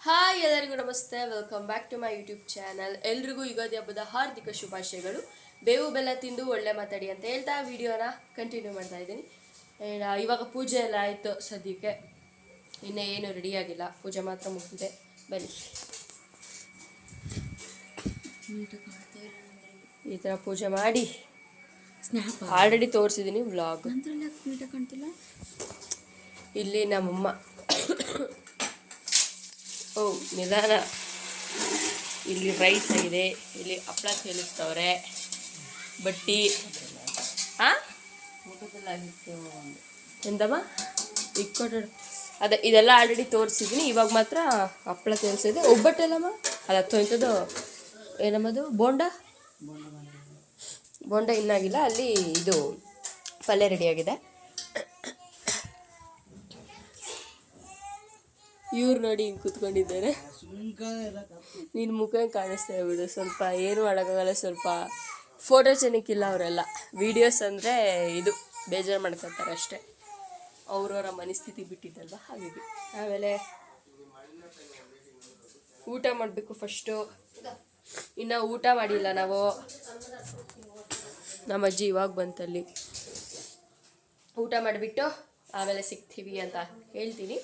Hi ಎಲ್ಲರಿಗೂ ನಮಸ್ತೆ, welcome back to my YouTube channel. ಎಲ್ರಿಗೂ ಯುಗಾದಿ ಹಬ್ಬದ ಹಾರ್ದಿಕ ಶುಭಾಶಯಗಳು. ಬೇವು ಬೆಲ್ಲ ತಿಂದು ಒಳ್ಳೆ ಮಾತಾಡಿ ಅಂತ ಹೇಳ್ತಾ ವಿಡಿಯೋನ ಕಂಟಿನ್ಯೂ ಮಾಡ್ತಾ ಇದ್ದೀನಿ. ಇವಾಗ ಪೂಜೆ ಎಲ್ಲ ಆಯಿತು, ಸದ್ಯಕ್ಕೆ ಇನ್ನೂ ಏನು ರೆಡಿಯಾಗಿಲ್ಲ, ಪೂಜೆ ಮಾತ್ರ ಮುಗಿದಿದೆ. ಬನ್ನಿ, ಈ ಥರ ಪೂಜೆ ಮಾಡಿ ಆಲ್ರೆಡಿ ತೋರಿಸಿದ್ದೀನಿ ವ್ಲಾಗ್. ಇಲ್ಲಿ ನಮ್ಮಮ್ಮ ಓ ನಿಧಾನ, ಇಲ್ಲಿ ರೈಸ್ ಆಗಿದೆ, ಇಲ್ಲಿ ಹಪ್ಪಳ ಸೇಲಿಸ್ತವ್ರೆ, ಬಟ್ಟಿ ಎಂದಮ್ಮ ಇಕ್ಕೊಟ್ಟು ಅದೇ ಇದೆಲ್ಲ ಆಲ್ರೆಡಿ ತೋರಿಸಿದ್ದೀನಿ. ಇವಾಗ ಮಾತ್ರ ಹಪ್ಪಳ ತೋರಿಸಿದೆ. ಒಬ್ಬಟ್ಟೆಲ್ಲಮ್ಮ ಅದು ಹತ್ತು ಇಂಥದ್ದು ಏನಮ್ಮದು ಬೋಂಡ ಇನ್ನಾಗಿಲ್ಲ. ಅಲ್ಲಿ ಇದು ಪಲ್ಯ ರೆಡಿಯಾಗಿದೆ. ಇವ್ರು ನೋಡಿ ಹಿಂಗೆ ಕೂತ್ಕೊಂಡಿದ್ದಾರೆ. ನಿನ್ನ ಮುಖ ಕಾಣಿಸ್ತಾ ಬಿಡು, ಸ್ವಲ್ಪ ಏನು ಮಾಡೋಕ್ಕಾಗಲ್ಲ. ಸ್ವಲ್ಪ ಫೋಟೋ ಚೆನ್ನಕ್ಕಿಲ್ಲ ಅವರೆಲ್ಲ. ವೀಡಿಯೋಸ್ ಅಂದರೆ ಇದು ಬೇಜಾರು ಮಾಡ್ಕೊತಾರೆ ಅಷ್ಟೇ, ಅವ್ರವರ ಮನಸ್ಥಿತಿ ಬಿಟ್ಟಿದ್ದಲ್ವ, ಹಾಗಾಗಿ. ಆಮೇಲೆ ಊಟ ಮಾಡಬೇಕು ಫಸ್ಟು. ಇನ್ನು ಊಟ ಮಾಡಿಲ್ಲ ನಾವು. ನಮ್ಮ ಅಜ್ಜಿ ಇವಾಗ ಬಂತಲ್ಲಿ. ಊಟ ಮಾಡಿಬಿಟ್ಟು ಆಮೇಲೆ ಸಿಗ್ತೀವಿ ಅಂತ ಹೇಳ್ತೀನಿ.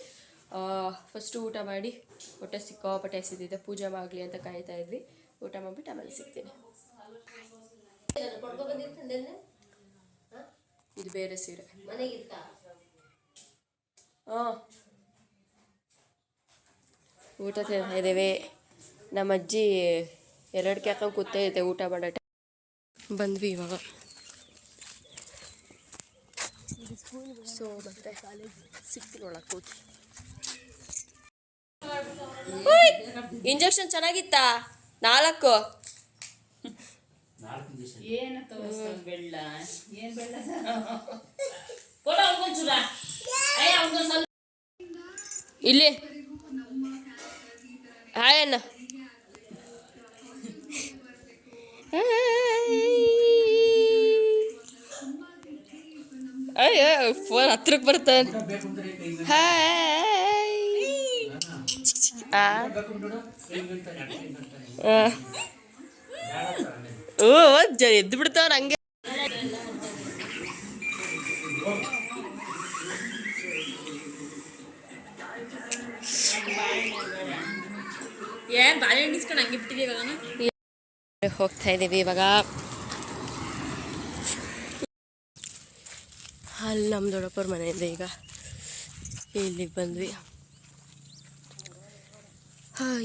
ಫಸ್ಟು ಊಟ ಮಾಡಿ, ಹೊಟ್ಟೆ ಸಿಕ್ಕಾಪಟ್ಟೆ ಹಸಿದಿದೆ, ಪೂಜೆ ಆಗಲಿ ಅಂತ ಕಾಯ್ತಾ ಇದ್ವಿ. ಊಟ ಮಾಡಿಬಿಟ್ಟು ಆಮೇಲೆ ಸಿಗ್ತೀನಿ. ಇದು ಬೇರೆ ಸೀರೆ. ಊಟ ತಿಂತಾ ಇದ್ದೇವೆ. ನಮ್ಮ ಅಜ್ಜಿ ಎರಡಕ್ಕೆ ಹಾಕೊಂಡು ಕೂತೇ ಇದೆ ಊಟ ಮಾಡೋ ಟೈಮ್. ಬಂದ್ವಿ ಇವಾಗ. ಸೊ ಮತ್ತೆ ಸಿಗ್ತೀನಿ ಒಳಗೆ ಕೂತಿ. ಇಂಜೆಕ್ಷನ್ ಚೆನ್ನಾಗಿತ್ತಾ? 4 ಇಲ್ಲಿ ಹಾಯಣ್ಣ. ಅಯ್ಯೋ ಫೋನ್ ಹತ್ರಕ್ಕೆ ಬರ್ತಾನೆ. ಹಾಯ್ ಎದ್ದು ಬಿಡ್ತಾವ ಹಂಗೆ. ಹೋಗ್ತಾ ಇದ್ದೀವಿ ಇವಾಗ. ಅಲ್ಲಿ ನಮ್ಮ ದೊಡ್ಡಪ್ಪವ್ರ ಮನೆಯಿಂದ ಈಗ ಇಲ್ಲಿಗೆ ಬಂದ್ವಿ.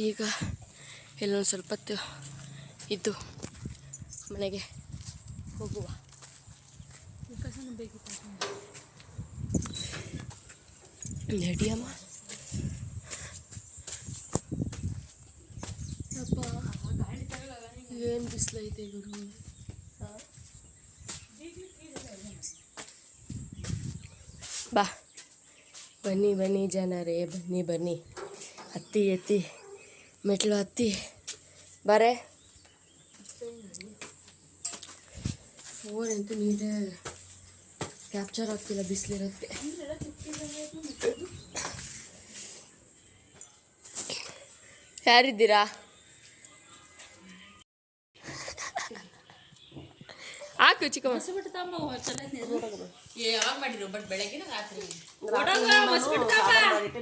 ಈಗ ಎಲ್ಲೊಂದು ಸ್ವಲ್ಪ ಹೊತ್ತು ಇದ್ದು ಮನೆಗೆ ಹೋಗುವ. ನಡಿಯಮ್ಮ. ಏನು ಬಿಸಿಲೈತೆ ಗುರು. ಬಾ ಬನ್ನಿ ಬನ್ನಿ ಜನರೇ, ಬನ್ನಿ ಬನ್ನಿ. ಹತ್ತಿ ಎತ್ತಿ ಮೆಟ್ಲು ಹತ್ತಿ ಬಾರೆ. ಫೋನ್ ಅಂತೂ ನೀರೇ ಕ್ಯಾಪ್ಚರ್ ಆಗ್ತಿಲ್ಲ, ಬಿಸಿಲಿರುತ್ತೆ. ಯಾರಿದ್ದೀರಾ? ಹಾಕು ಚಿಕ್ಕ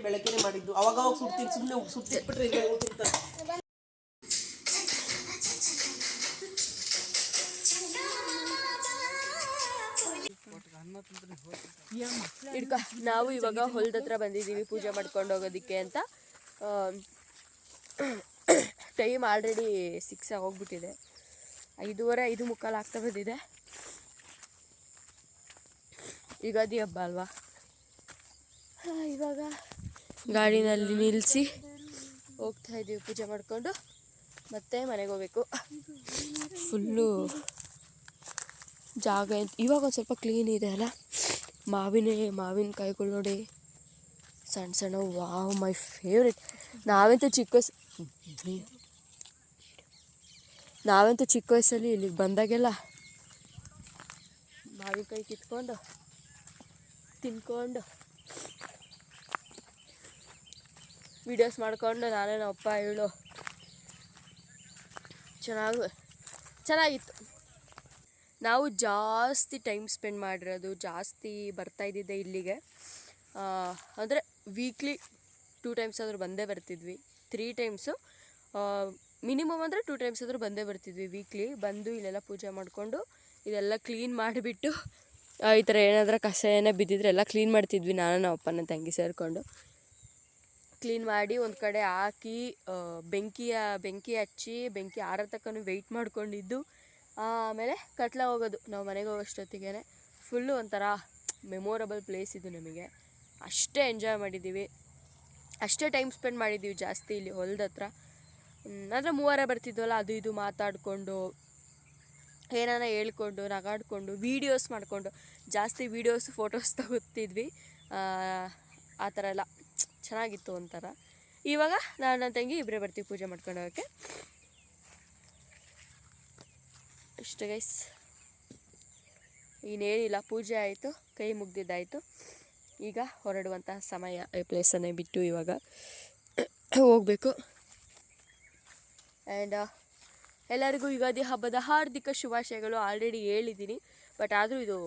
ಬೆಳಗ್ಗೆ ಮಾಡಿದ್ದು. ಅವಾಗ ಸುಡ್ತೀನಿ, ಸುಮ್ಮನೆ ಸುಟ್ಟಿಟ್ಬಿಟ್ರೆ ನಾವು ಇವಾಗ ಹೊಲದ ಹತ್ರ ಬಂದಿದ್ದೀವಿ ಪೂಜೆ ಮಾಡ್ಕೊಂಡು ಹೋಗೋದಕ್ಕೆ ಅಂತ. Time already 6 ಆಗೋಗ್ಬಿಟ್ಟಿದೆ. 5:30 5:45 ಆಗ್ತಾ ಬಂದಿದೆ. ಯುಗಾದಿ ಹಬ್ಬ ಅಲ್ವಾ. ಇವಾಗ ಗಾಡಿನಲ್ಲಿ ನಿಲ್ಲಿಸಿ ಹೋಗ್ತಾ ಇದ್ದೀವಿ ಪೂಜೆ ಮಾಡಿಕೊಂಡು ಮತ್ತೆ ಮನೆಗೆ ಹೋಗ್ಬೇಕು. ಫುಲ್ಲು ಜಾಗ ಇವಾಗ ಒಂದು ಸ್ವಲ್ಪ ಕ್ಲೀನ್ ಇದೆ ಅಲ್ಲ. ಮಾವಿನಕಾಯಿಗಳು ನೋಡಿ, ಸಣ್ಣ ಸಣ್ಣ. Wow, my favourite. ನಾವಂತೂ ಚಿಕ್ಕ ವಯಸ್ಸಲ್ಲಿ ಇಲ್ಲಿಗೆ ಬಂದಾಗೆಲ್ಲ ಮಾವಿನಕಾಯಿ ಕಿತ್ಕೊಂಡು ತಿನ್ಕೊಂಡು ವೀಡಿಯೋಸ್ ಮಾಡಿಕೊಂಡು ನಾನೇ ನಮ್ಮ ಅಪ್ಪ ಇವಳು ಚೆನ್ನಾಗಿತ್ತು. ನಾವು ಜಾಸ್ತಿ ಟೈಮ್ ಸ್ಪೆಂಡ್ ಮಾಡಿರೋದು, ಜಾಸ್ತಿ ಬರ್ತಾಯಿದ್ದಿದ್ದೆ ಇಲ್ಲಿಗೆ. ಅಂದರೆ ವೀಕ್ಲಿ 2 ಟೈಮ್ಸ್ ಆದರೂ ಬಂದೇ ಬರ್ತಿದ್ವಿ. 3 ಟೈಮ್ಸು ಮಿನಿಮಮ್ ಅಂದರೆ 2 ಟೈಮ್ಸ್ ಆದರೂ ಬಂದೇ ಬರ್ತಿದ್ವಿ ವೀಕ್ಲಿ. ಬಂದು ಇಲ್ಲೆಲ್ಲ ಪೂಜೆ ಮಾಡಿಕೊಂಡು ಇದೆಲ್ಲ ಕ್ಲೀನ್ ಮಾಡಿಬಿಟ್ಟು ಈ ಥರ ಏನಾದರೂ ಕಸ ಏನೇ ಬಿದ್ದಿದ್ರೆ ಎಲ್ಲ ಕ್ಲೀನ್ ಮಾಡ್ತಿದ್ವಿ. ನಾನು ನಮ್ಮ ಅಪ್ಪನ ತಂಗಿ ಸೇರಿಕೊಂಡು ಕ್ಲೀನ್ ಮಾಡಿ ಒಂದು ಕಡೆ ಹಾಕಿ ಬೆಂಕಿ ಹಚ್ಚಿ ಬೆಂಕಿ ಆರೋ ತನಕ ವೆಯ್ಟ್ ಮಾಡ್ಕೊಂಡಿದ್ದು. ಆಮೇಲೆ ಕತ್ಲ ಹೋಗೋದು. ನಾವು ಮನೆಗೆ ಹೋಗೋಷ್ಟೊತ್ತಿಗೆ ಫುಲ್ಲು ಒಂಥರ ಮೆಮೊರಬಲ್ ಪ್ಲೇಸ್ ಇದು ನಮಗೆ. ಅಷ್ಟೇ ಎಂಜಾಯ್ ಮಾಡಿದ್ದೀವಿ, ಅಷ್ಟೇ ಟೈಮ್ ಸ್ಪೆಂಡ್ ಮಾಡಿದ್ದೀವಿ ಜಾಸ್ತಿ ಇಲ್ಲಿ ಹೊಲದ ಹತ್ರ. ಅಂದರೆ 3 ಬರ್ತಿದ್ವಲ್ಲ, ಅದು ಇದು ಮಾತಾಡಿಕೊಂಡು ಏನಾರ ಹೇಳ್ಕೊಂಡು ನಗಾಡಿಕೊಂಡು ವೀಡಿಯೋಸ್ ಮಾಡಿಕೊಂಡು ಜಾಸ್ತಿ ವೀಡಿಯೋಸ್ ಫೋಟೋಸ್ ತಗೋತಿದ್ವಿ. ಆ ಥರ ಎಲ್ಲ ಚೆನ್ನಾಗಿತ್ತು ಒಂಥರ. ಇವಾಗ ನಾನು ನನ್ನ ತಂಗಿ ಇಬ್ಬರೇ ಬರ್ತೀವಿ ಪೂಜೆ ಮಾಡ್ಕೊಂಡು ಹೋಗೋಕ್ಕೆ. ಇಷ್ಟು ಗೈಸ್, ಇನ್ನೇನಿಲ್ಲ, ಪೂಜೆ ಆಯಿತು, ಕೈ ಮುಗ್ದಿದ್ದಾಯಿತು. ಈಗ ಹೊರಡುವಂತಹ ಸಮಯ. ಈ ಪ್ಲೇಸನ್ನೇ ಬಿಟ್ಟು ಇವಾಗ ಹೋಗಬೇಕು. ಆ್ಯಂಡ್ ಎಲ್ಲರಿಗೂ ಯುಗಾದಿ ಹಬ್ಬದ ಹಾರ್ದಿಕ ಶುಭಾಶಯಗಳು. ಆಲ್ರೆಡಿ ಹೇಳಿದ್ದೀನಿ, ಬಟ್ ಆದರೂ ಇದು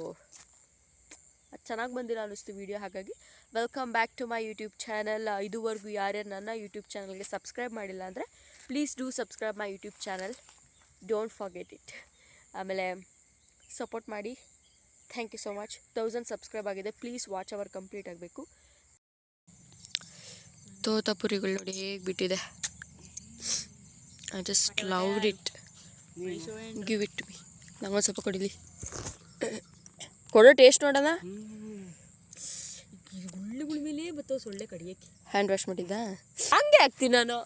ಚೆನ್ನಾಗಿ ಬಂದಿಲ್ಲ ಅನ್ನಿಸ್ತು ವಿಡಿಯೋ. ಹಾಗಾಗಿ welcome back to my YouTube channel. ಇದುವರೆಗೂ ಯಾರ್ಯಾರು ನನ್ನ ಯೂಟ್ಯೂಬ್ ಚಾನಲ್ಗೆ ಸಬ್ಸ್ಕ್ರೈಬ್ ಮಾಡಿಲ್ಲ ಅಂದರೆ please do subscribe my YouTube channel, don't forget it. ಆಮೇಲೆ ಸಪೋರ್ಟ್ ಮಾಡಿ. Thank you so much. 1000 subscribe ಆಗಿದೆ. ಪ್ಲೀಸ್ ವಾಚ್ ಅವರ್ ಕಂಪ್ಲೀಟ್ ಆಗಬೇಕು. ತೋತಾಪುರಿಗಳು ನೋಡಿ ಹೇಗೆ ಬಿಟ್ಟಿದೆ. I just loved it. Give it me. ನಂಗೊಂದು ಸ್ವಲ್ಪ ಕೊಡಿಲಿ, ಕೊಡೋ ಟೇಸ್ಟ್ ನೋಡೋಣ. ಗುಳ್ಳುಗಳ ಮೇಲೆ ಬತ್ತೋ ಸೊಳ್ಳೆ ಕಡಿಯೋಕ್ಕೆ. ಹ್ಯಾಂಡ್ ವಾಶ್ ಮಾಡಿದ್ದ ಹಂಗೆ ಹಾಕ್ತೀನಿ ನಾನು,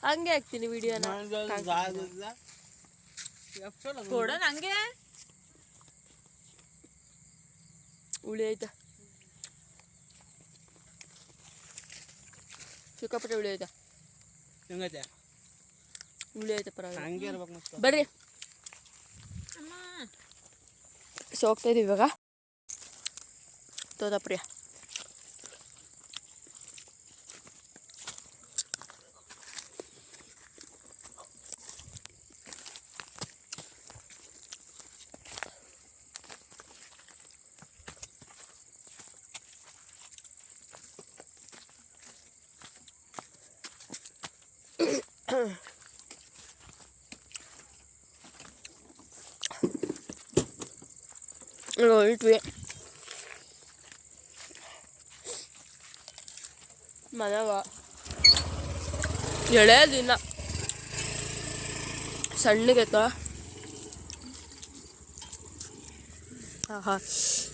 ಹಂಗೆ ಹಾಕ್ತೀನಿ ವಿಡಿಯೋನ. ಕೊಡೋಣ ಹಂಗೆ. ಹುಳಿ ಆಯ್ತಾ? ಸಿಕ್ಕಾಪಟ್ಟೆ ಹುಳಿ ಆಯ್ತಾ? ಹುಳಿ ಆಯ್ತಾ? ಪರವಾಗಿಲ್ಲ, ಬರ್ರಿ. ಸೊ ಹೋಗ್ತಾ ಇದೀವಿ ಇವಾಗ ತೋತಾಪುರಿ. ಹೊರಟ್ವಿ ಮನೆಗ. ಎಳೆ ದಿನ ಸಣ್ಣಗೈತ.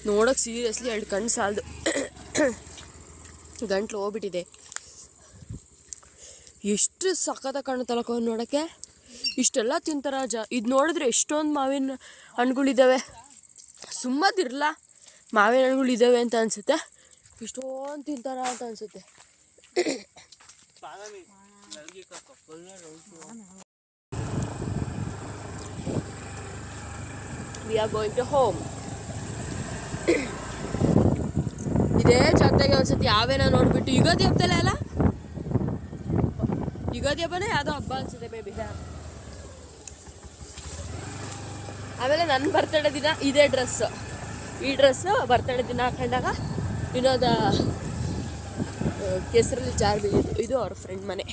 ನೋಡೋಕೆ ಸೀರಿಯಸ್ಲಿ 2 ಕಣ್ಣು ಸಾಲದು. ಗಂಟ್ಲು ಹೋಗ್ಬಿಟ್ಟಿದೆ. ಎಷ್ಟು ಸಖತ್ತ ಕಾಣುತ್ತಲ್ಲ ನೋಡೋಕ್ಕೆ. ಇಷ್ಟೆಲ್ಲ ತಿಂತಾರ ಇದು ನೋಡಿದ್ರೆ ಎಷ್ಟೊಂದು ಮಾವಿನ ಹಣ್ಣುಗಳಿದ್ದಾವೆ. ಸುಮ್ಮದಿರಲ್ಲ, ಮಾವಿನ ಹಣ್ಣುಗಳಿದ್ದಾವೆ ಅಂತ ಅನಿಸುತ್ತೆ. ಇಷ್ಟೊಂದು ತಿಂತಾರ ಅಂತ ಅನಿಸುತ್ತೆ. We are going to home. ಇದೇ ಜೊತೆಗೆ ಒಂದ್ಸತಿ ಯಾವೇನ ನೋಡ್ಬಿಟ್ಟು ಯುಗಾದಿ ಹಬ್ಬದಲ್ಲ ಅಲ್ಲ, ಯುಗಾದಿ ಹಬ್ಬನೇ ಯಾವುದೋ ಹಬ್ಬ ಅನ್ಸುತ್ತೆ ಮೇ ಬಿ. ಆಮೇಲೆ ನನ್ನ ಬರ್ತಡೇ ದಿನ ಇದೇ ಡ್ರೆಸ್ಸು, ಈ ಡ್ರೆಸ್ಸು ಬರ್ತಡೇ ದಿನ ಹಾಕೊಂಡಾಗ ವಿನೋದ ಕೆಸರಲ್ಲಿ ಜಾರ್ ಬೀಳಿದ್ದು. ಇದು ಅವ್ರ ಫ್ರೆಂಡ್ ಮನೆ.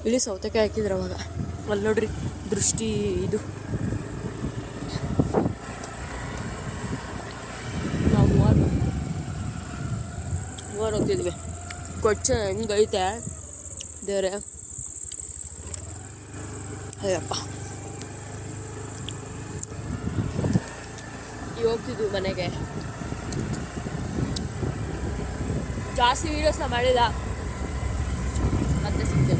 ಇಲ್ಲಿ ಸೌತೆಕಾಯಿ ಹಾಕಿದ್ರು ಅವಾಗ. ಅಲ್ಲಿ ನೋಡ್ರಿ ದೃಷ್ಟಿ ಇದು. ನಾವು ಮೂವರು ಹೋಗ್ತಿದ್ವಿ. ಕೊಚ್ಚ ಹೆಂಗೈತೆ ದೇವ್ರೆ, ಅಯ್ಯಪ್ಪ. ಈಗ ಹೋಗ್ತಿದ್ವಿ ಮನೆಗೆ. ಜಾಸ್ತಿ ವೀಡಿಯೋಸ್ನ ಮಾಡಿಲ್ಲ, ಮತ್ತೆ ಸಿಗ್ತೇವೆ.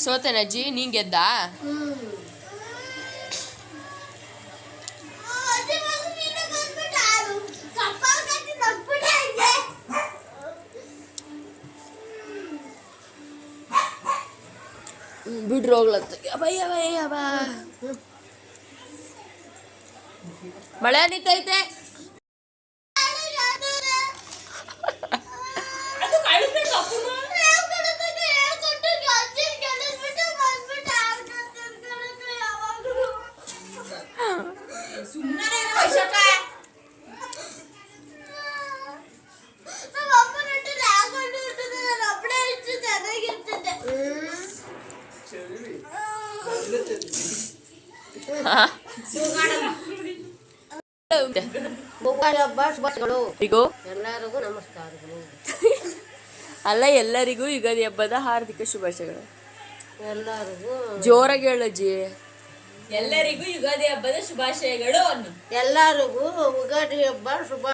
ಸೋತೆನಜ್ಜಿ, ನೀನ್ ಗೆದ್ದಾ? ಬಿಡ್ರು ಹೋಗ್ಲತ್ತ ಅಬಯ್ಯ ಅಬಯ್ಯ ಬಾ ಮಳೆ ನಿಂತೈತೆ. ಹಬ್ಬ ಶುಭಗಳು ಇಗೋ ಎಲ್ಲರಿಗೂ ನಮಸ್ಕಾರಗಳು. ಅಲ್ಲ ಎಲ್ಲರಿಗೂ ಯುಗಾದಿ ಹಬ್ಬದ ಹಾರ್ದಿಕ ಶುಭಾಶಯಗಳು. ಎಲ್ಲರಿಗೂ ಜೋರಾಗಿ ಹೇಳಜ್ಜಿ. ಎಲ್ಲರಿಗೂ ಯುಗಾದಿ ಹಬ್ಬದ ಶುಭಾಶಯಗಳು. ಎಲ್ಲರಿಗೂ ಯುಗಾದಿ ಹಬ್ಬ ಶುಭ